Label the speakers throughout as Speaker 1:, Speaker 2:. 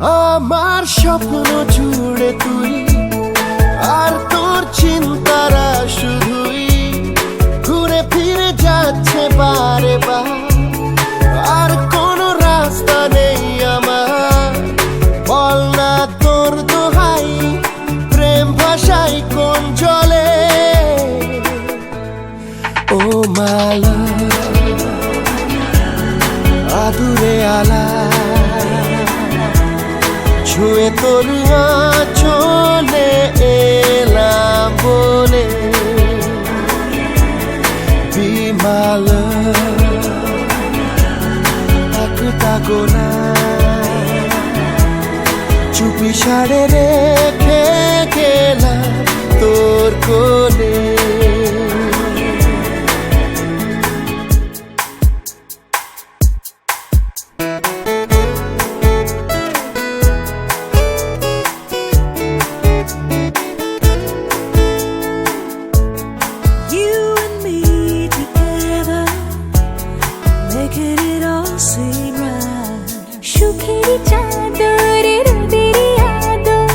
Speaker 1: আমার স্বপ্ন জুড়ে তুই আর তোর চিন্তারা শুধুই ঘুরে ফিরে যাচ্ছে বারে বার। আর কোনো রাস্তা নেই আমার, বল না তোর দোহাই, প্রেম ভাষাই কোন জলে। ও মালা আদুরে আলা ছুঁয়ে তোর চলে এলাম বলে বিমাল একটা গোনা চুপি সারে রেখে গেলাম তোর কোলে।
Speaker 2: সুখের চাদরে রোদের আদর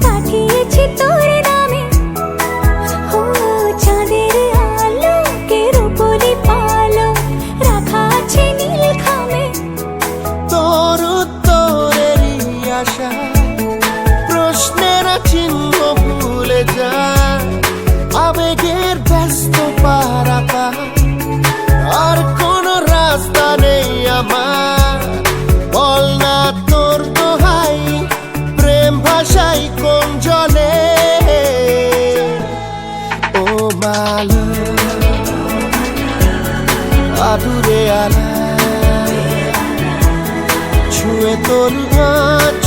Speaker 2: পাঠিয়েছি তোর নামে, ও চাঁদের আলোকের উপরে পালক রাখা আছে নীল খামে।
Speaker 1: তোর উত্তরেরই আশা প্রশ্নের চিহ্ন ভুলে যায়, আবেগের ব্যস্ত পারাপা আর কোনো রাস্তা নেই আমার, বল না তোর দোহাই, প্রেম ভাষাই কোন জলে। ও মালা আদুরে আলা ছুঁয়ে তোর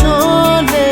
Speaker 1: চলে